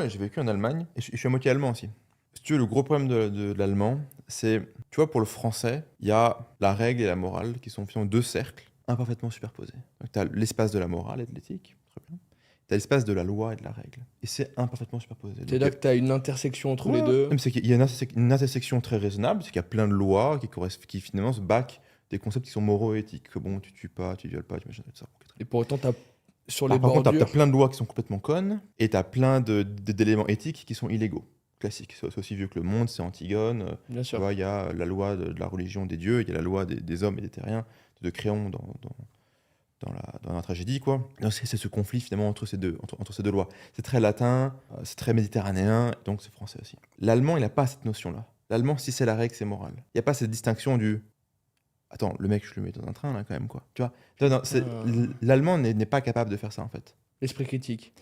Ouais, j'ai vécu en Allemagne et je suis à moitié allemand aussi. Si tu veux, le gros problème de l'allemand, c'est, tu vois, pour le français, il y a la règle et la morale qui sont finalement deux cercles imparfaitement superposés. Donc, tu as l'espace de la morale et de l'éthique, très bien. Tu as l'espace de la loi et de la règle. Et c'est imparfaitement superposé. Donc, C'est-à-dire que tu as une intersection entre ouais, les ouais. deux. Mais c'est qu'il y a une intersection très raisonnable, c'est qu'il y a plein de lois qui finalement se backent des concepts qui sont moraux et éthiques. Que bon, tu tues pas, tu violes pas, tu machin, tout ça. Ok, très Et bien. pour autant, sur les Par contre, tu as bordures. plein de lois qui sont complètement connes et tu as plein d'éléments éthiques qui sont illégaux. Classique. C'est aussi vieux que le monde, c'est Antigone. Bien Tu sûr. vois, il y a la loi de la religion des dieux, il y a la loi des hommes et des terriens, de Créon dans la tragédie, quoi. Donc, c'est ce conflit finalement entre ces deux lois. C'est très latin, c'est très méditerranéen, donc c'est français aussi. L'allemand, il n'a pas cette notion-là. L'allemand, si c'est la règle, c'est moral. Il n'y a pas cette distinction du attends, le mec, je le mets dans un train, là, quand même, quoi. Tu vois. Non, l'allemand n'est pas capable de faire ça, en fait. L'esprit critique.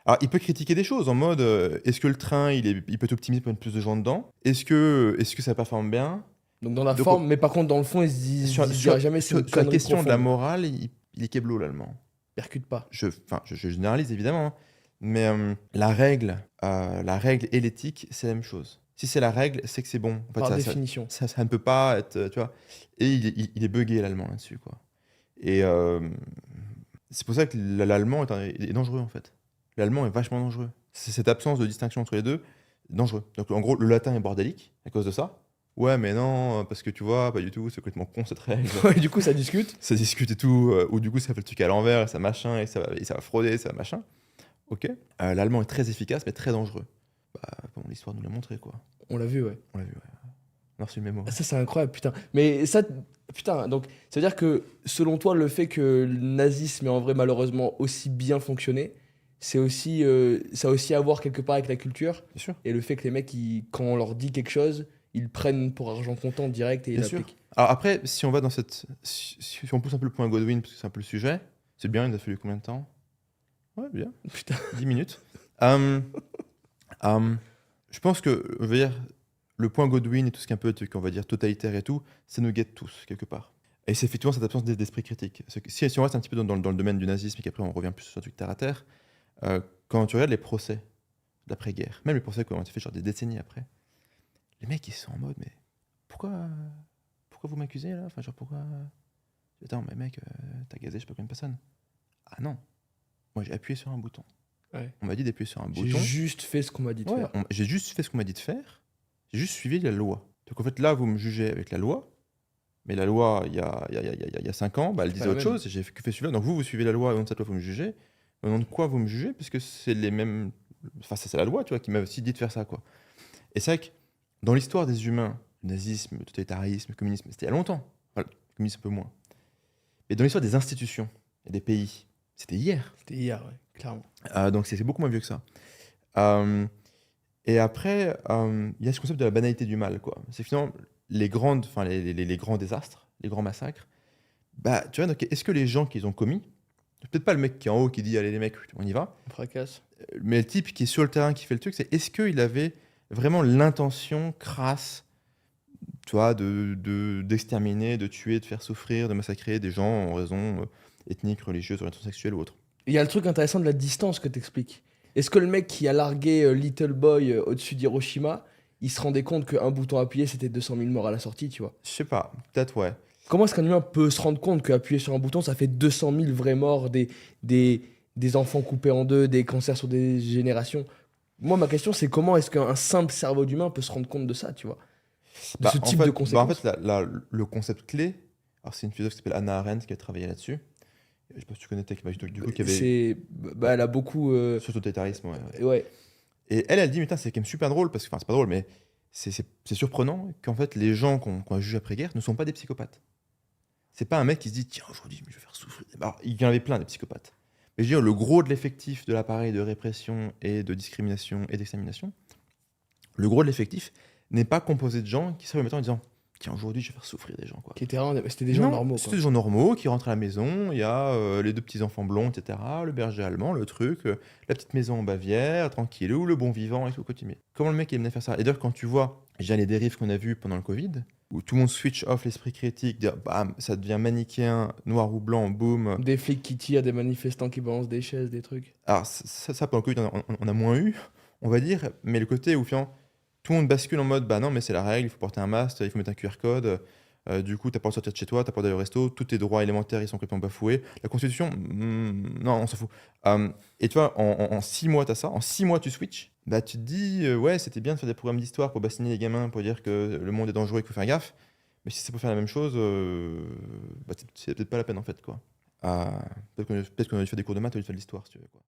Alors, il peut critiquer des choses en mode est-ce que le train, il peut être optimisé pour mettre plus de gens dedans? Est-ce que ça performe bien? Donc dans la Donc, forme, mais par contre, dans le fond, il se dira jamais c'est une sur la connerie question de la profonde. morale, il est keblo, l'allemand. Percute pas. Je généralise, évidemment, hein. Mais la règle et l'éthique, c'est la même chose. Si c'est la règle, c'est que c'est bon. En fait, Par définition. ça ne peut pas être, tu vois. Et il est buggé, l'allemand, là-dessus, quoi. Et c'est pour ça que l'allemand est dangereux, en fait. L'allemand est vachement dangereux. C'est cette absence de distinction entre les deux, dangereux. Donc, en gros, le latin est bordélique à cause de ça. Ouais, mais non, parce que tu vois, pas du tout, c'est complètement con cette règle. Ouais, du coup, ça discute. Ça discute et tout, ou du coup, ça fait le truc à l'envers, et ça machin, et ça va frauder, ça machin. Ok. L'allemand est très efficace, mais très dangereux. Bah, bon, l'histoire nous l'a montré, quoi. On l'a vu, ouais. On l'a vu, ouais. On a reçu le mémo. Ah, ça, c'est incroyable, putain. Mais ça, putain, donc, ça veut dire que, selon toi, le fait que le nazisme ait en vrai malheureusement aussi bien fonctionné, c'est aussi, ça a aussi à voir quelque part avec la culture. Bien sûr. Et le fait que les mecs, quand on leur dit quelque chose, ils prennent pour argent comptant direct et ils Bien sûr. l'appliquent. Alors après, si on va dans cette. Si on pousse un peu le point Godwin, parce que c'est un peu le sujet, c'est bien, il a fallu combien de temps? Ouais, bien. Putain. 10 minutes. Hum, je pense que, je veux dire, le point Godwin et tout ce qui est un peu, on va dire, totalitaire et tout, ça nous guette tous, quelque part. Et c'est effectivement cette absence d'esprit critique. Si on reste un petit peu dans le domaine du nazisme et qu'après on revient plus sur un truc terre à terre, quand tu regardes les procès d'après-guerre, même les procès qui ont été faits genre des décennies après, les mecs ils sont en mode, mais pourquoi vous m'accusez là? Enfin, genre pourquoi. Attends, mais mec, t'as gazé je sais pas combien de personnes. Ah non, moi j'ai appuyé sur un bouton. Ouais. On m'a dit d'appuyer sur un J'ai bouton. juste fait ce qu'on m'a dit de Ouais, faire. j'ai juste fait ce qu'on m'a dit de faire. J'ai juste suivi la loi. Donc en fait, là, vous me jugez avec la loi. Mais la loi, il y a 5 ans, bah, elle C'est disait pas la autre même. chose. J'ai que fait celui-là. Donc vous suivez la loi. Et au nom de cette loi, vous me jugez. Au nom de quoi vous me jugez? Parce que c'est les mêmes. Enfin, ça, c'est la loi, tu vois, qui m'a aussi dit de faire ça, quoi. Et c'est vrai que dans l'histoire des humains, le nazisme, le totalitarisme, le communisme, c'était il y a longtemps. Enfin, le communisme un peu moins. Mais dans l'histoire des institutions et des pays, c'était hier. C'était hier, ouais, clairement. Donc c'est beaucoup moins vieux que ça. Euh, et après, il y a ce concept de la banalité du mal, quoi. C'est finalement enfin les grands désastres, les grands massacres. Bah, tu vois, donc, est-ce que les gens qui les ont commis, peut-être pas le mec qui est en haut qui dit allez les mecs, on y va, On fracasse. mais le type qui est sur le terrain qui fait le truc, c'est est-ce qu'il avait vraiment l'intention crasse, tu vois, d'exterminer, de tuer, de faire souffrir, de massacrer des gens en raison ethnique, religieuse, orientation sexuelle ou autre. Il y a le truc intéressant de la distance que t'expliques. Est-ce que le mec qui a largué Little Boy au-dessus d'Hiroshima, il se rendait compte qu'un bouton appuyé, c'était 200 000 morts à la sortie, tu vois? Je sais pas, peut-être ouais. Comment est-ce qu'un humain peut se rendre compte qu'appuyer sur un bouton, ça fait 200 000 vraies morts, des, des enfants coupés en deux, des cancers sur des générations? Moi, ma question, c'est comment est-ce qu'un simple cerveau d'humain peut se rendre compte de ça, tu vois? De ce type de En conséquences? fait le concept clé, alors c'est une philosophe qui s'appelle Hannah Arendt qui a travaillé là-dessus. Je sais pas si tu connais Tech, du coup, qui avait Elle a beaucoup. sur le totalitarisme, ouais, ouais. Ouais. Et elle dit, mais putain, c'est quand même super drôle, parce que, enfin, c'est pas drôle, mais c'est surprenant qu'en fait, les gens qu'on a jugés après-guerre ne sont pas des psychopathes. C'est pas un mec qui se dit, tiens, aujourd'hui, je vais faire souffrir. Alors, il y en avait plein des psychopathes. Mais je veux dire, le gros de l'effectif de l'appareil de répression et de discrimination et d'extermination, le gros de l'effectif n'est pas composé de gens qui se réveillent le matin en disant, tiens, aujourd'hui, je vais faire souffrir des gens, quoi. C'était des gens Non, normaux, c'était quoi. des gens normaux qui rentrent à la maison. Il y a les deux petits enfants blonds, etc. Le berger allemand, le truc, la petite maison en Bavière, tranquille, ou le bon vivant et tout, continuer. Comment le mec il venait faire ça? Et d'ailleurs, quand tu vois déjà les dérives qu'on a vues pendant le Covid, où tout le monde switch off l'esprit critique, dire bam, ça devient manichéen, noir ou blanc, boum. Des flics qui tirent, des manifestants qui balancent des chaises, des trucs. Alors, ça pendant le Covid, on a moins eu. on va dire, mais le côté où finalement, tout le monde bascule en mode, bah non, mais c'est la règle, il faut porter un masque, il faut mettre un QR code, du coup, t'as pas le droit de sortir de chez toi, t'as pas le droit d'aller au resto, tous tes droits élémentaires, ils sont complètement bafoués. La Constitution, non, on s'en fout. Et tu vois, en 6 mois, t'as ça, en 6 mois, tu switches, bah tu te dis, ouais, c'était bien de faire des programmes d'histoire pour bassiner les gamins, pour dire que le monde est dangereux et qu'il faut faire gaffe, mais si c'est pour faire la même chose, bah c'est peut-être pas la peine en fait, quoi. Peut-être qu'on aurait dû faire des cours de maths au lieu de faire de l'histoire, si tu veux, quoi.